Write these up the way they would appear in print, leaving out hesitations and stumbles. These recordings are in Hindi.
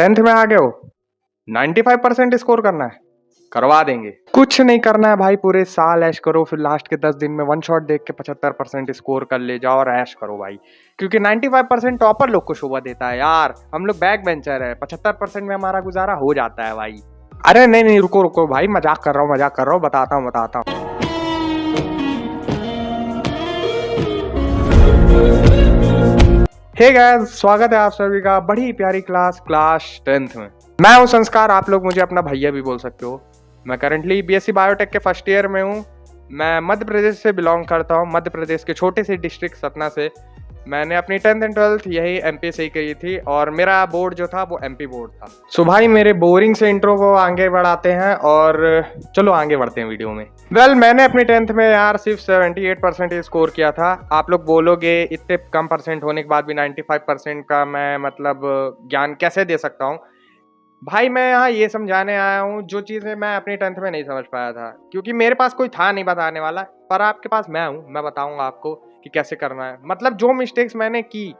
10th में आ गए हो, 95% स्कोर करना है, करवा देंगे। कुछ नहीं करना है भाई, पूरे साल ऐश करो, फिर लास्ट के 10 दिन में वन शॉट देख के 75% स्कोर कर ले जाओ और ऐश करो भाई, क्योंकि 95% टॉपर लोग को शोभा देता है यार। हम लोग बैक बेंचर है, 75% में हमारा गुजारा हो जाता है भाई। अरे नहीं नहीं, रुको रुको भाई, मजाक कर रहा हूँ, बताता हूँ। हे गाइस, स्वागत है आप सभी का बड़ी प्यारी क्लास 10th में। मैं हूं संस्कार, आप लोग मुझे अपना भैया भी बोल सकते हो। मैं करंटली बीएससी बायोटेक के फर्स्ट ईयर में हूं। मैं मध्य प्रदेश से बिलोंग करता हूं, मध्य प्रदेश के छोटे से डिस्ट्रिक्ट सतना से। मैंने अपनी 10th एंड 12th यही एमपी से ही करी थी और मेरा बोर्ड जो था वो एमपी बोर्ड था। सो भाई, मेरे बोरिंग से इंट्रो को आगे बढ़ाते हैं और चलो आगे बढ़ते हैं वीडियो में। मैंने अपनी 10th में यार सिर्फ 78% स्कोर किया था। आप लोग बोलोगे इतने कम परसेंट होने के बाद भी 95% का मैं मतलब ज्ञान कैसे दे सकता हूँ। भाई मैं यहाँ ये समझाने आया हूँ जो चीज़ें मैं अपनी 10th में नहीं समझ पाया था, क्योंकि मेरे पास कोई था नहीं बताने वाला, पर आपके पास मैं हूँ, मैं बताऊंगा आपको कि कैसे करना है। मतलब जो मिस्टेक्स मैंने की,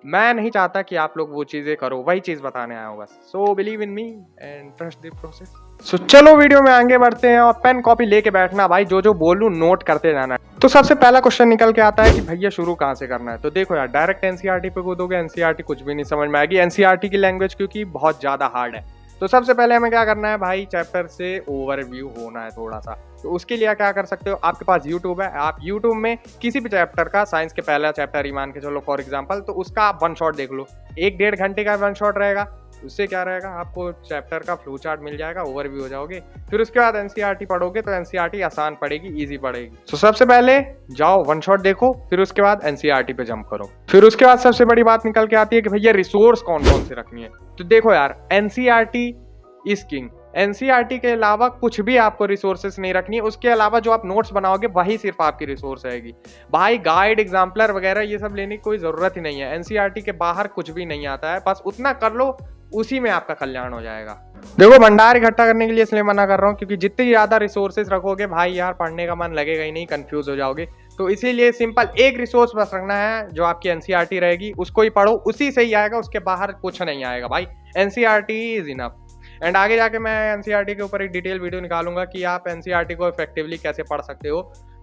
मैं नहीं चाहता कि आप लोग वो चीज़ें करो, वही चीज़ बताने आया हूँ बस। So believe in me and trust the process. So चलो वीडियो में आगे बढ़ते हैं और पेन कॉपी लेके बैठना भाई, जो बोलूँ नोट करते जाना है। तो सबसे पहला क्वेश्चन निकल के आता है कि भैया शुरू कहाँ से करना है। तो देखो यार, डायरेक्ट एनसीईआरटी पे कूदोगे, एनसीईआरटी कुछ भी नहीं समझ में आएगी, एनसीईआरटी की लैंग्वेज क्योंकि बहुत ज़्यादा हार्ड है। तो सबसे पहले हमें क्या करना है भाई, चैप्टर से ओवरव्यू होना है थोड़ा सा। तो उसके लिए क्या कर सकते हो, आपके पास यूट्यूब है, आप यूट्यूब में किसी भी चैप्टर का, साइंस के पहला चैप्टर ही मान के चलो फॉर एग्जांपल, तो उसका आप वन शॉट देख लो। 1-1.5 घंटे का वन शॉट रहेगा। उससे क्या रहेगा, आपको चैप्टर का फ्लो चार्ट मिल जाएगा, ओवरव्यू हो जाओगे। फिर उसके बाद एनसीईआरटी पढ़ोगे तो एनसीईआरटी आसान पड़ेगी, इजी पड़ेगी। तो सबसे पहले जाओ वन शॉट देखो, फिर उसके बाद एनसीईआरटी पे जंप करो। फिर उसके बाद सबसे बड़ी बात निकल के आती है कि भैया रिसोर्स कौन कौन से रखनी है। तो देखो यार, एनसीईआरटी इज किंग। एनसीईआरटी के अलावा कुछ भी आपको रिसोर्सेस नहीं रखनी है। उसके अलावा जो आप नोट्स बनाओगे वही सिर्फ आपकी रिसोर्स रहेगी भाई। गाइड, एग्जाम्पलर वगैरह ये सब लेने की कोई जरूरत ही नहीं है। एनसीईआरटी के बाहर कुछ भी नहीं आता है, बस उतना कर लो, उसी में आपका कल्याण हो जाएगा। देखो, भंडार इकट्ठा करने के लिए इसलिए मना कर रहा हूँ क्योंकि जितनी ज्यादा रिसोर्सेज रखोगे भाई यार, पढ़ने का मन लगेगा ही नहीं, कंफ्यूज हो जाओगे। तो इसीलिए सिंपल एक रिसोर्स बस रखना है, जो आपकी एनसीईआरटी रहेगी, उसको ही पढ़ो, उसी से ही आएगा, उसके बाहर कुछ नहीं आएगा भाई। NCERT is enough. एंड आगे जाके मैं एनसीईआरटी के ऊपर एक डिटेल वीडियो निकालूंगा कि आप एनसीईआरटी को इफेक्टिवली कैसे पढ़ सकते हो।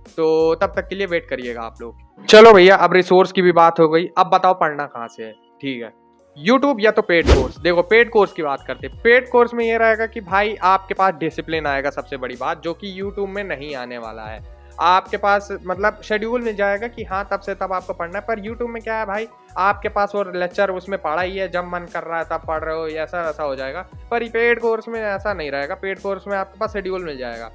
तो तब तक के लिए वेट करिएगा आप लोग। चलो भैया, अब रिसोर्स की भी बात हो गई, अब बताओ पढ़ना कहाँ से है। ठीक है, यूट्यूब या तो पेड कोर्स। देखो, पेड कोर्स की बात करते हैं। पेड कोर्स में ये रहेगा कि भाई आपके पास डिसिप्लिन आएगा, सबसे बड़ी बात, जो कि यूट्यूब में नहीं आने वाला है। आपके पास मतलब शेड्यूल मिल जाएगा कि हाँ तब से तब आपको पढ़ना है, पर यूट्यूब में क्या है भाई, आपके पास और लेक्चर उसमें पढ़ा ही है, जब मन कर रहा है तब पढ़ रहे हो, ऐसा ऐसा हो जाएगा। पर पेड कोर्स में ऐसा नहीं रहेगा। पेड कोर्स में आपके पास शेड्यूल मिल जाएगा,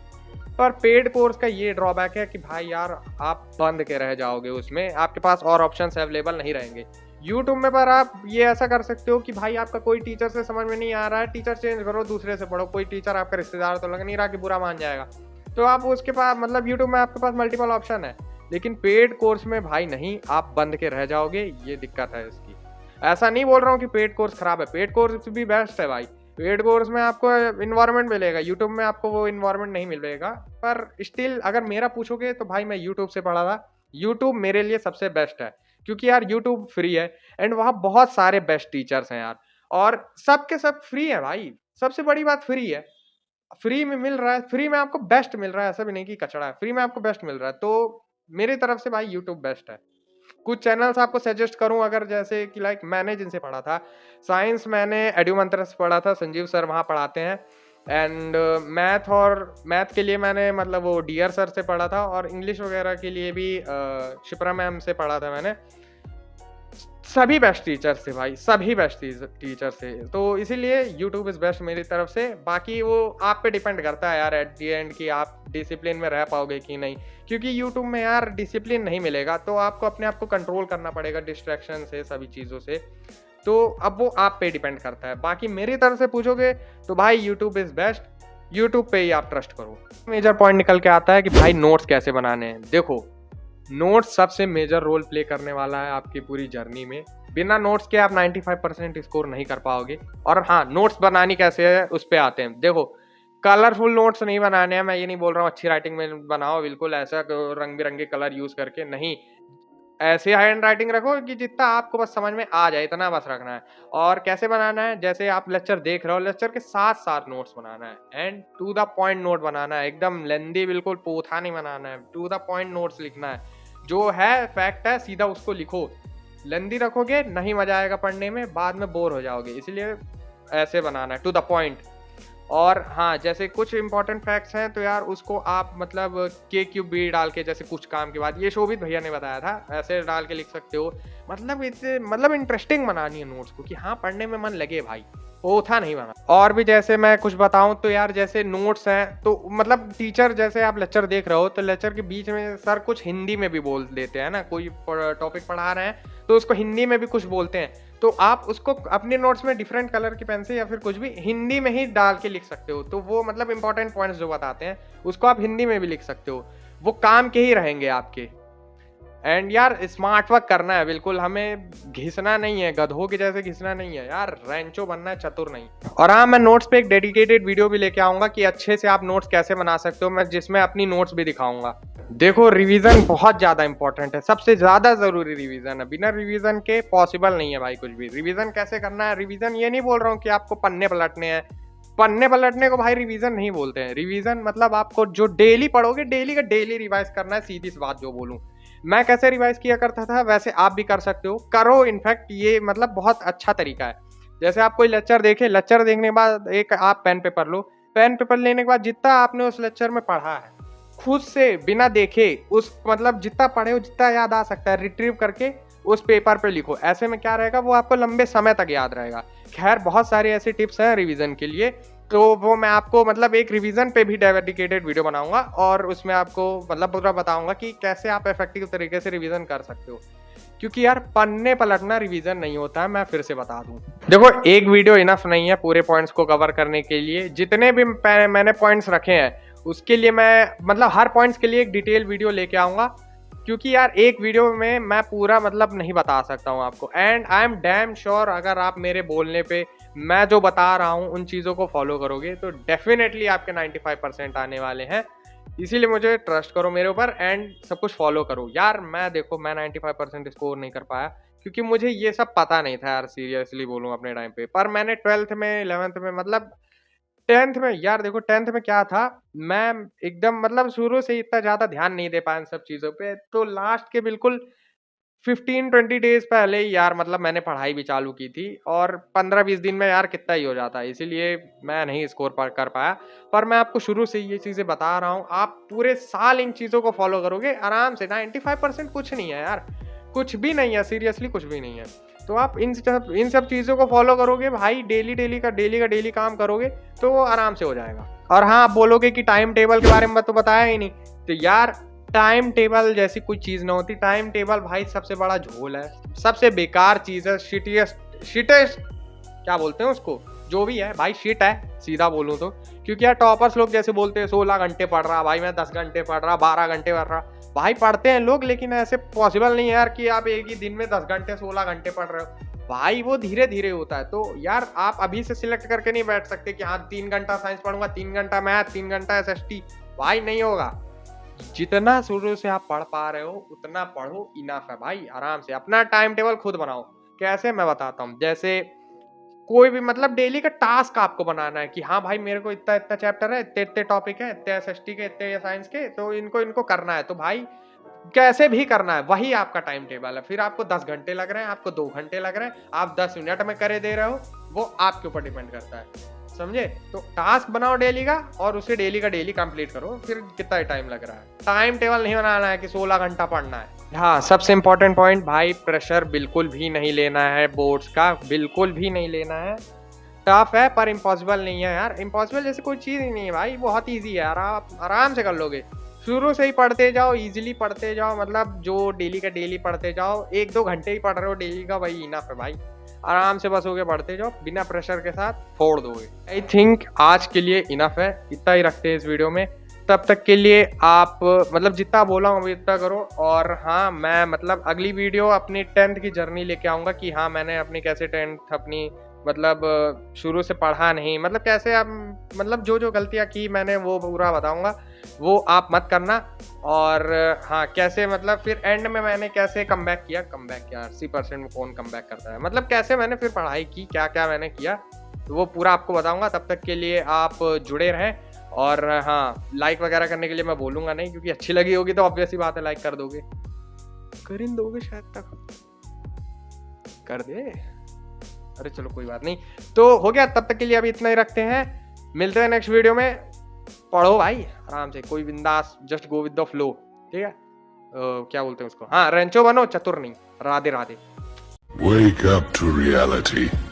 पर पेड कोर्स का ये ड्रॉबैक है कि भाई यार आप बंद के रह जाओगे, उसमें आपके पास और ऑप्शंस अवेलेबल नहीं रहेंगे। यूट्यूब में पर आप ये ऐसा कर सकते हो कि भाई आपका कोई टीचर से समझ में नहीं आ रहा है, टीचर चेंज करो, दूसरे से पढ़ो। कोई टीचर आपका रिश्तेदार तो लग नहीं रहा कि बुरा मान जाएगा, तो आप उसके पास मतलब यूट्यूब में आपके पास मल्टीपल ऑप्शन है। लेकिन पेड कोर्स में भाई नहीं, आप बंद के रह जाओगे, ये दिक्कत है इसकी। ऐसा नहीं बोल रहा हूँ कि पेड कोर्स खराब है, पेड कोर्स भी बेस्ट है भाई। पेड कोर्स में आपको इन्वायरमेंट मिलेगा, यूट्यूब में आपको वो इन्वायरमेंट नहीं मिलेगा। पर स्टिल अगर मेरा पूछोगे तो भाई मैं यूट्यूब से पढ़ा था। यूट्यूब मेरे लिए सबसे बेस्ट है, क्योंकि यार यूट्यूब फ्री है एंड वहाँ बहुत सारे बेस्ट टीचर्स हैं यार, और सब के सब फ्री है भाई। सबसे बड़ी बात फ्री है, फ्री में मिल रहा है, फ्री में आपको बेस्ट मिल रहा है, ऐसा भी नहीं कि कचड़ा है, फ्री में आपको बेस्ट मिल रहा है। तो मेरी तरफ से भाई यूट्यूब बेस्ट है। कुछ चैनल्स आपको सजेस्ट करूं, अगर जैसे कि लाइक मैंने जिनसे पढ़ा था साइंस, मैंने एड्यू मंत्र से पढ़ा था, संजीव सर वहाँ पढ़ाते हैं। एंड मैथ के लिए मैंने मतलब वो डीआर सर से पढ़ा था, और इंग्लिश वगैरह के लिए भी शिप्रा मैम से पढ़ा था मैंने। सभी बेस्ट टीचर्स थे भाई, सभी बेस्ट टीचर्स थे। तो इसीलिए यूट्यूब इज बेस्ट मेरी तरफ से। बाकी वो आप पे डिपेंड करता है यार एट दी एंड कि आप डिसिप्लिन में रह पाओगे कि नहीं, क्योंकि यूट्यूब में यार डिसिप्लिन नहीं मिलेगा, तो आपको अपने आप को कंट्रोल करना पड़ेगा डिस्ट्रैक्शन से, सभी चीज़ों से। तो अब वो आप पे डिपेंड करता है। बाकी मेरी तरफ से पूछोगे तो भाई यूट्यूब इज बेस्ट, यूट्यूब पे ही आप ट्रस्ट करो। मेजर पॉइंट निकल के आता है कि भाई नोट्स कैसे बनाने हैं। देखो, नोट्स सबसे मेजर रोल प्ले करने वाला है आपकी पूरी जर्नी में। बिना नोट्स के आप 95% स्कोर नहीं कर पाओगे। और हाँ, नोट्स बनानी कैसे है उस पर आते हैं। देखो, कलरफुल नोट्स नहीं बनाने हैं, मैं ये नहीं बोल रहा हूँ अच्छी राइटिंग में बनाओ बिल्कुल ऐसा रंग बिरंगे कलर यूज करके, नहीं। ऐसे हैंड राइटिंग रखो कि जितना आपको बस समझ में आ जाए, इतना बस रखना है। और कैसे बनाना है, जैसे आप लेक्चर देख रहे हो, लेक्चर के साथ साथ नोट्स बनाना है and to the point note बनाना है, एकदम लेंदी बिल्कुल पोथा नहीं बनाना है, टू द पॉइंट नोट्स लिखना है। जो है फैक्ट है सीधा उसको लिखो, लेंदी रखोगे नहीं मजा आएगा पढ़ने में, बाद में बोर हो जाओगे, इसलिए ऐसे बनाना है टू द पॉइंट। और हाँ, जैसे कुछ इंपॉर्टेंट फैक्ट्स हैं तो यार उसको आप मतलब KQB डाल के, जैसे कुछ काम के बाद, ये शोभित भैया ने बताया था, ऐसे डाल के लिख सकते हो। मतलब इससे मतलब इंटरेस्टिंग बनानी है नोट्स को कि हाँ पढ़ने में मन लगे भाई, ओथा नहीं बना। और भी जैसे मैं कुछ बताऊं तो यार, जैसे नोट्स हैं तो मतलब टीचर, जैसे आप लेक्चर देख रहे हो तो लेक्चर के बीच में सर कुछ हिंदी में भी बोल देते हैं ना, कोई टॉपिक पढ़ा रहे हैं तो उसको हिंदी में भी कुछ बोलते हैं, तो आप उसको अपने नोट्स में डिफरेंट कलर की पेन से या फिर कुछ भी हिंदी में ही डाल के लिख सकते हो। तो वो मतलब इंपॉर्टेंट पॉइंट्स जो बताते हैं उसको आप हिंदी में भी लिख सकते हो, वो काम के ही रहेंगे आपके। एंड यार स्मार्ट वर्क करना है बिल्कुल, हमें घिसना नहीं है, गधों के जैसे घिसना नहीं है यार, रैंचो बनना है, चतुर नहीं। और हाँ, मैं नोट्स पे एक डेडिकेटेड वीडियो भी लेके आऊंगा कि अच्छे से आप नोट्स कैसे बना सकते हो, मैं जिसमें अपनी नोट्स भी दिखाऊंगा। देखो रिवीजन बहुत ज्यादा इंपॉर्टेंट है, सबसे ज्यादा जरूरी रिवीजन है, बिना रिवीजन के पॉसिबल नहीं है भाई कुछ भी। रिवीजन कैसे करना है, रिवीजन ये नहीं बोल रहा हूँ कि आपको पन्ने पलटने हैं, पन्ने पलटने को भाई रिवीजन नहीं बोलते हैं। रिवीजन मतलब आपको जो डेली पढ़ोगे डेली का डेली रिवाइज करना है, सीधी सी बात जो बोलूं। मैं कैसे रिवाइज किया करता था वैसे आप भी कर सकते हो, करो, इनफैक्ट ये मतलब बहुत अच्छा तरीका है। जैसे आप कोई लेक्चर देखे, लेक्चर देखने के बाद एक आप पेन पेपर लो, पेन पेपर लेने के बाद जितना आपने उस लेक्चर में पढ़ा है खुद से बिना देखे, उस मतलब जितना पढ़े हो जितना याद आ सकता है रिट्रीव करके उस पेपर पे लिखो। ऐसे में क्या रहेगा, वो आपको लंबे समय तक याद रहेगा। खैर बहुत सारी ऐसी टिप्स हैं रिवीजन के लिए, तो वो मैं आपको मतलब एक रिवीजन पे भी डेडिकेटेड वीडियो बनाऊंगा और उसमें आपको मतलब पूरा बताऊंगा कि कैसे आप इफेक्टिव तरीके से रिवीजन कर सकते हो। क्योंकि यार पन्ने पलटना रिवीजन नहीं होता है, मैं फिर से बता दूं। देखो एक वीडियो इनफ नहीं है पूरे पॉइंट्स को कवर करने के लिए, जितने भी मैंने पॉइंट्स रखे हैं उसके लिए मैं मतलब हर पॉइंट्स के लिए एक डिटेल वीडियो लेके आऊंगा, क्योंकि यार एक वीडियो में मैं पूरा मतलब नहीं बता सकता हूँ आपको। And I am damn sure अगर आप मेरे बोलने पे मैं जो बता रहा हूँ उन चीज़ों को फॉलो करोगे तो डेफिनेटली आपके 95% आने वाले हैं। इसीलिए मुझे ट्रस्ट करो मेरे ऊपर एंड सब कुछ फॉलो करो। यार मैं देखो मैं 95% स्कोर नहीं कर पाया क्योंकि मुझे ये सब पता नहीं था यार, सीरियसली बोलूँ अपने टाइम पे। पर मैंने 12th में 11th में मतलब 10th में, यार देखो 10th में क्या था, मैं एकदम मतलब शुरू से इतना ज़्यादा ध्यान नहीं दे पाया इन सब चीज़ों पे, तो लास्ट के बिल्कुल 15-20 डेज पहले ही यार मतलब मैंने पढ़ाई भी चालू की थी और 15-20 दिन में यार कितना ही हो जाता है, इसीलिए मैं नहीं स्कोर कर पाया। पर मैं आपको शुरू से ये चीज़ें बता रहा हूँ, आप पूरे साल इन चीज़ों को फॉलो करोगे आराम से, 95% कुछ नहीं है यार, कुछ भी नहीं है, सीरियसली कुछ भी नहीं है। तो आप इन सब चीज़ों को फॉलो करोगे भाई, डेली का डेली काम करोगे तो वो आराम से हो जाएगा। और हाँ, आप बोलोगे कि टाइम टेबल के बारे में तो बताया ही नहीं, तो यार टाइम टेबल जैसी कोई चीज़ ना होती। टाइम टेबल भाई सबसे बड़ा झोल है, सबसे बेकार चीज़ है, शिटेस्ट क्या बोलते हैं उसको, जो भी है भाई शिट है सीधा बोलूँ तो। क्योंकि यार टॉपर्स लोग जैसे बोलते हैं 16 घंटे पढ़ रहा भाई, मैं 10 घंटे पढ़ रहा, 12 घंटे पढ़ रहा, भाई पढ़ते हैं लोग, लेकिन ऐसे पॉसिबल नहीं है यार कि आप एक ही दिन में 10 घंटे 16 घंटे पढ़ रहे हो भाई, वो धीरे धीरे होता है। तो यार आप अभी से सिलेक्ट करके नहीं बैठ सकते कि हाँ 3 घंटा साइंस पढ़ूंगा, 3 घंटा मैथ, 3 घंटा SST, भाई नहीं होगा। जितना शुरू से आप पढ़ पा रहे हो उतना पढ़ो, इनफ है भाई। आराम से अपना टाइम टेबल खुद बनाओ। कैसे, मैं बताता हूँ। जैसे कोई भी मतलब डेली का टास्क आपको बनाना है कि हाँ भाई मेरे को इतना इतना चैप्टर है, इतने इतने टॉपिक है, इतने SST के, इतने साइंस के, तो इनको करना है। तो भाई कैसे भी करना है, वही आपका टाइम टेबल है। फिर आपको 10 घंटे लग रहे हैं, आपको 2 घंटे लग रहे हैं, आप 10 मिनट में करे दे रहे हो, वो आपके ऊपर डिपेंड करता है, समझे। तो टास्क बनाओ डेली का और उसे डेली का डेली कंप्लीट करो, फिर कितना टाइम लग रहा है। टाइम टेबल नहीं बनाना है कि 16 घंटा पढ़ना है। हाँ, सबसे इंपॉर्टेंट पॉइंट भाई, प्रेशर बिल्कुल भी नहीं लेना है बोर्ड्स का, बिल्कुल भी नहीं लेना है। टफ है पर इम्पॉसिबल नहीं है यार, इम्पॉसिबल जैसे कोई चीज़ ही नहीं है भाई, बहुत ईजी है, आराम से कर लोगे। शुरू से ही पढ़ते जाओ, इजीली पढ़ते जाओ, मतलब जो डेली का डेली पढ़ते जाओ, 1-2 घंटे ही पढ़ रहे हो डेली का, वही इनफ है भाई। आराम से बस होके पढ़ते जाओ, बिना प्रेशर के साथ फोड़ दोगे। आई थिंक आज के लिए इनफ है, इतना ही रखते हैं इस वीडियो में। तब तक के लिए आप मतलब जितना बोला हूँ इतना करो। और हाँ, मैं मतलब अगली वीडियो अपनी 10th की जर्नी लेके आऊँगा कि हाँ मैंने अपनी कैसे 10th अपनी मतलब शुरू से पढ़ा नहीं, मतलब कैसे आप, मतलब जो जो गलतियाँ की मैंने वो पूरा बताऊँगा, वो आप मत करना। और हाँ, कैसे मतलब फिर एंड में मैंने कैसे कमबैक किया 80% में कौन कमबैक करता है, मतलब कैसे मैंने फिर पढ़ाई की, क्या-क्या मैंने किया, तो वो पूरा आपको बताऊँगा। तब तक के लिए आप जुड़े रहें। और हाँ, लाइक वगैरह करने के लिए मैं बोलूँगा नहीं, क्योंकि अच्छी लगी होगी तो ऑब्वियस सी बात है लाइक कर दोगे। कर ही दोगे शायद तक। कर दे। अरे चलो कोई बात नहीं। तो हो गया, तब तक के लिए अभी इतना ही रखते हैं। मिलते हैं नेक्स्ट वीडियो में। पढ़ो भाई आराम से, कोई बिंदास, just go with the flow. ठीक है? क्या बोलते हैं उसको? हाँ, रेंचो बनो, चतुर नहीं। Radhe Radhe. Wake up to reality.